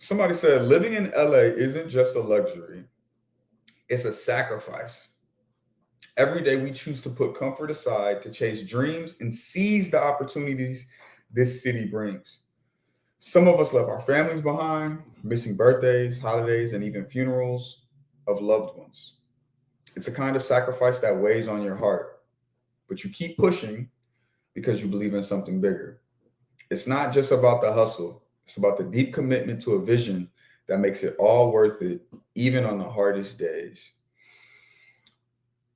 Somebody said living in LA isn't just a luxury, it's a sacrifice. Every day we choose to put comfort aside to chase dreams and seize the opportunities this city brings. Some of us left our families behind, missing birthdays, holidays, and even funerals of loved ones. It's a kind of sacrifice that weighs on your heart, but you keep pushing because you believe in something bigger. It's not just about the hustle, it's about the deep commitment to a vision that makes it all worth it, even on the hardest days.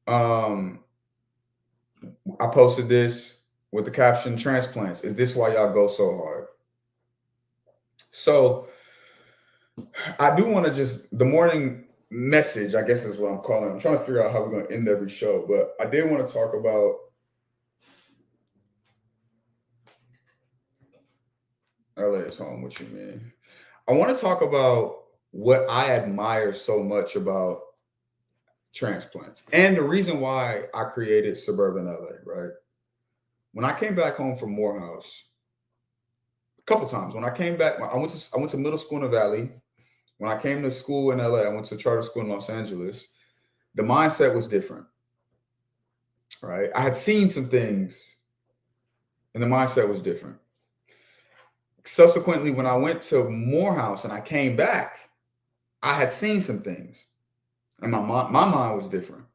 Um, I posted this with the caption Transplants. Is this why y'all go so hard? So I do want to just the morning message, I guess is what I'm calling it. I'm trying to figure out how we're going to end every show, but I did want to talk about LA is home. What you mean? I want to talk about what I admire so much about Transplants and the reason why I created Suburban LA, right? When I came back home from Morehouse, a couple times when I came back, I went to middle school in the Valley. When I came to school in LA, I went to charter school in Los Angeles. The mindset was different, right? I had seen some things and the mindset was different. Subsequently, when I went to Morehouse and I came back, I had seen some things and my mind was different.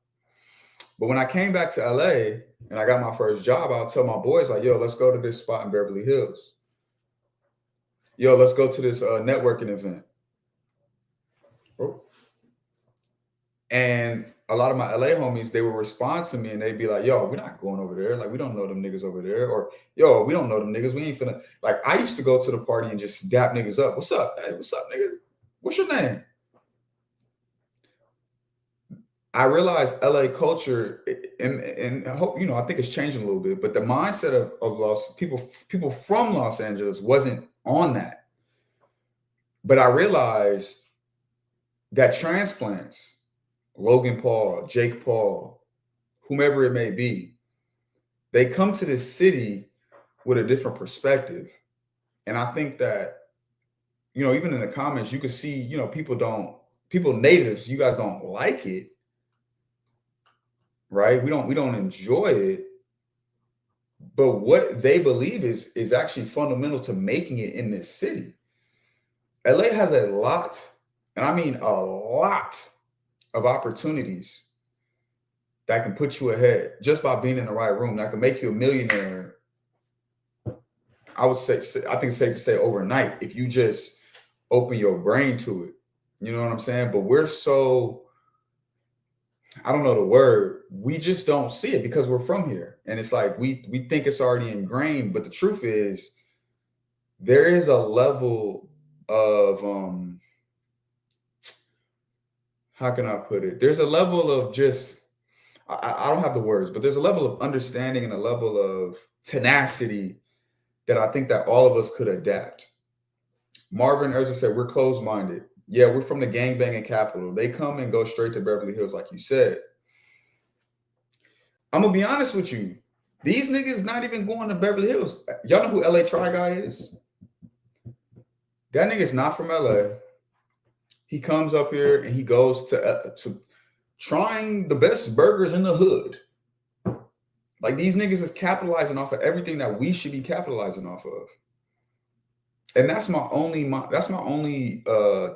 But when I came back to LA and I got my first job, I'll tell my boys like, yo, let's go to this spot in Beverly Hills. Yo, let's go to this networking event. And a lot of my LA homies, they would respond to me and they'd be like, yo, we're not going over there. Like, we don't know them niggas over there. Or, yo, we don't know them niggas. We ain't finna. Like, I used to go to the party and just dap niggas up. What's up? Hey, what's up, nigga? What's your name? I realized LA culture, and I hope, I think it's changing a little bit, but the mindset of people from Los Angeles wasn't on that. But I realized that Transplants, Logan Paul, Jake Paul, whomever it may be, they come to this city with a different perspective. And I think that, even in the comments, you can see, people natives, you guys don't like it, right? We don't enjoy it. But what they believe is actually fundamental to making it in this city. LA has a lot, and I mean a lot of opportunities that can put you ahead just by being in the right room. That can make you a millionaire. I think it's safe to say overnight if you just open your brain to it. You know what I'm saying? But we're so, I don't know the word. We just don't see it because we're from here. And it's like we think it's already ingrained. But the truth is, there is a level of how can I put it? There's a level of just, I don't have the words, but there's a level of understanding and a level of tenacity that I think that all of us could adapt. Marvin Erza said, we're closed-minded. Yeah, we're from the gangbanging capital. They come and go straight to Beverly Hills, like you said. I'm going to be honest with you. These niggas not even going to Beverly Hills. Y'all know who LA Try Guy is? That nigga's not from LA. He comes up here and he goes to trying the best burgers in the hood. Like, these niggas is capitalizing off of everything that we should be capitalizing off of. And that's my only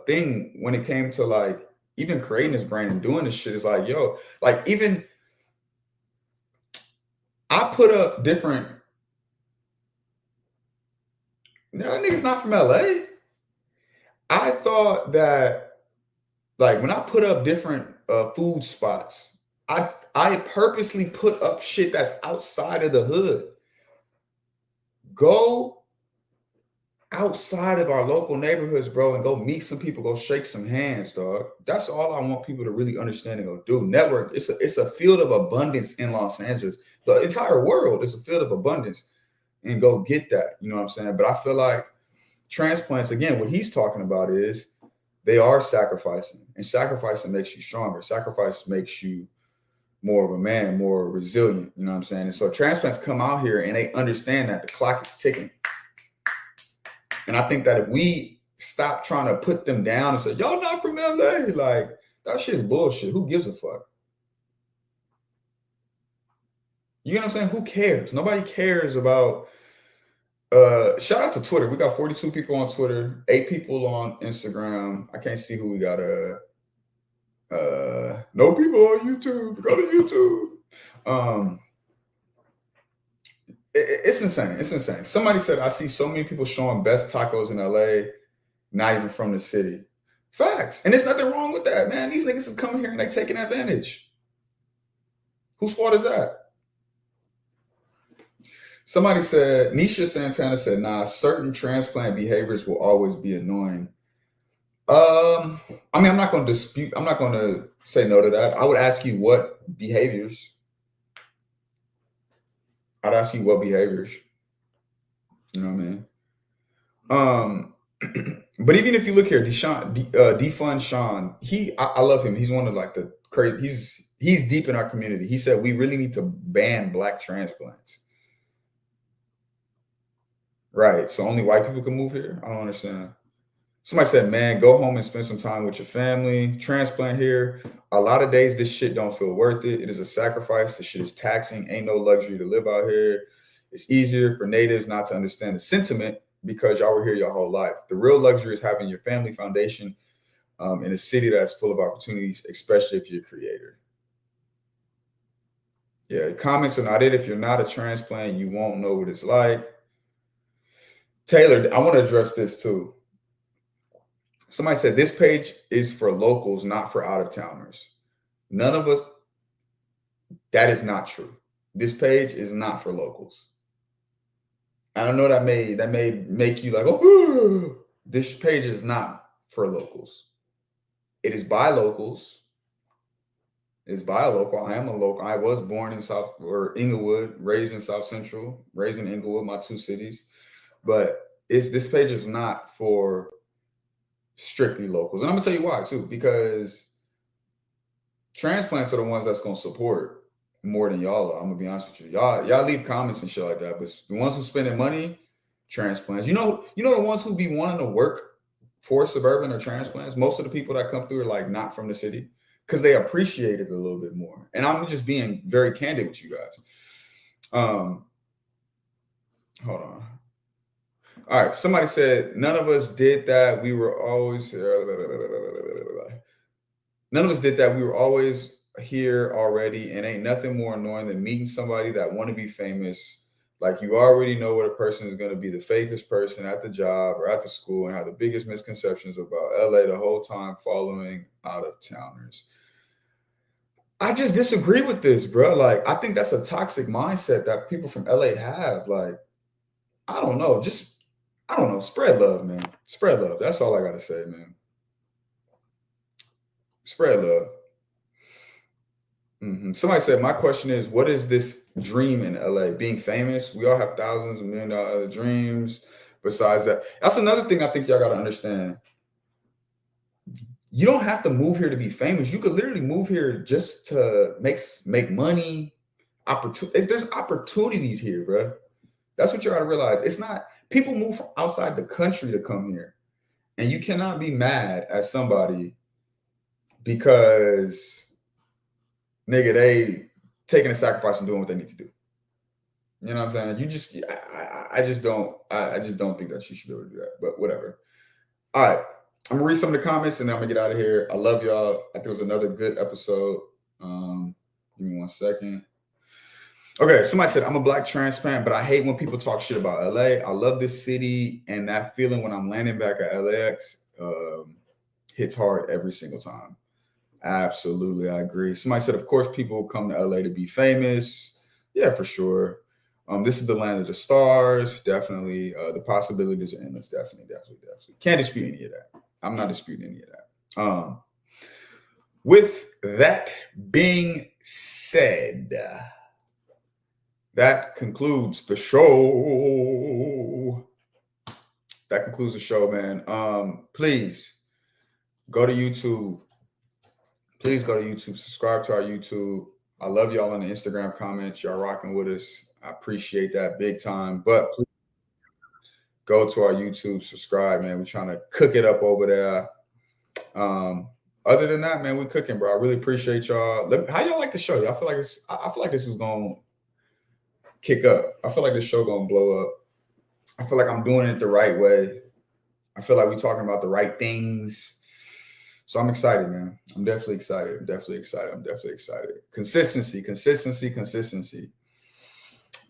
thing when it came to like even creating this brand and doing this shit is like, yo, like even I put up different. No, that nigga's not from LA. I thought that like when I put up different food spots, I purposely put up shit that's outside of the hood. Go outside of our local neighborhoods, bro, and go meet some people, go shake some hands, dog. That's all I want people to really understand and go do. Network, it's a field of abundance in Los Angeles. The entire world is a field of abundance, and go get that. You know what I'm saying? But I feel like Transplants, again, what he's talking about is they are sacrificing, and sacrificing makes you stronger. Sacrifice makes you more of a man, more resilient. You know what I'm saying? And so Transplants come out here and they understand that the clock is ticking. And I think that if we stop trying to put them down and say, y'all not from LA. Like, that shit's bullshit. Who gives a fuck? You know what I'm saying? Who cares? Nobody cares about. Shout out to Twitter. We got 42 people on Twitter, 8 people on Instagram. I can't see who we got. No people on YouTube. Go to YouTube. It's insane. It's insane. Somebody said, I see so many people showing best tacos in LA, not even from the city. Facts. And there's nothing wrong with that, man. These niggas are coming here and they're taking advantage. Whose fault is that? Somebody said, Nisha Santana said, nah, certain transplant behaviors will always be annoying. I mean, I'm not going to say no to that. I would ask you what behaviors. I'd ask you what behaviors. You know what I mean? But even if you look here, Defund Sean, I love him. He's one of like the crazy, he's deep in our community. He said, we really need to ban Black transplants. Right. So only white people can move here? I don't understand. Somebody said, man, go home and spend some time with your family. Transplant here. A lot of days, this shit don't feel worth it. It is a sacrifice. This shit is taxing. Ain't no luxury to live out here. It's easier for natives not to understand the sentiment because y'all were here your whole life. The real luxury is having your family foundation in a city that's full of opportunities, especially if you're a creator. Yeah, comments are not it. If you're not a transplant, you won't know what it's like. Taylor, I want to address this too. Somebody said this page is for locals, not for out-of-towners. None of us, that is not true. This page is not for locals. I don't know, that may make you like, oh, this page is not for locals. It is by locals. It's by a local. I am a local. I was born in Inglewood, raised in South Central, raised in Inglewood, my 2 cities. But this page is not for strictly locals. And I'm gonna tell you why too, because transplants are the ones that's gonna support more than y'all are. I'm gonna be honest with you. Y'all leave comments and shit like that, but the ones who spending money, transplants. You know the ones who be wanting to work for suburban or transplants, most of the people that come through are like not from the city because they appreciate it a little bit more. And I'm just being very candid with you guys. Hold on. All right, somebody said, none of us did that. We were always here already, and ain't nothing more annoying than meeting somebody that want to be famous. Like you already know what a person is going to be the fakest person at the job or at the school and have the biggest misconceptions about LA the whole time following out-of-towners. I just disagree with this, bro. Like, I think that's a toxic mindset that people from LA have. Like, I don't know. Spread love, man. Spread love. That's all I got to say, man. Spread love. Somebody said, my question is, what is this dream in LA? Being famous? We all have thousands of $1 million other dreams besides that. That's another thing I think y'all got to understand. You don't have to move here to be famous. You could literally move here just to make money. There's opportunities here, bro. That's what you got to realize. It's not, people move from outside the country to come here. And you cannot be mad at somebody because, nigga, they taking a sacrifice and doing what they need to do. You know what I'm saying? I just don't think that you should be able to do that, but whatever. All right. I'm gonna read some of the comments and then I'm gonna get out of here. I love y'all. I think it was another good episode. Give me 1 second. Okay, somebody said, I'm a Black transplant, but I hate when people talk shit about LA. I love this city, and that feeling when I'm landing back at LAX hits hard every single time. Absolutely, I agree. Somebody said, of course, people come to LA to be famous. Yeah, for sure. This is the land of the stars. Definitely. The possibilities are endless. Definitely. Can't dispute any of that. I'm not disputing any of that. With that being said, that concludes the show. Man. Please go to YouTube. Subscribe to our YouTube. I love y'all on the Instagram comments. Y'all rocking with us. I appreciate that big time. But Go to our YouTube, subscribe, man. We're trying to cook it up over there. Other than that, man, we cooking, bro. I really appreciate y'all. How y'all like the show? I feel like this is gonna kick up. I feel like this show gonna blow up. I feel like I'm doing it the right way. I feel like we're talking about the right things. So I'm excited, man. I'm definitely excited. Consistency.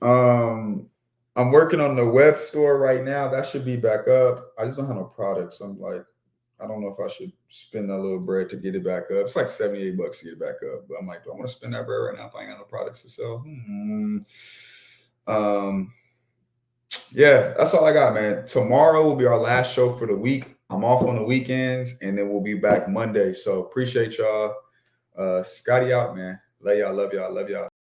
I'm working on the web store right now. That should be back up. I just don't have no products. I'm like, I don't know if I should spend that little bread to get it back up. It's like $78 to get it back up. But I'm like, do I want to spend that bread right now if I ain't got no products to sell? Yeah, that's all I got, man. Tomorrow will be our last show for the week. I'm off on the weekends, and then we'll be back Monday. So appreciate y'all. Scotty out, man. Love y'all.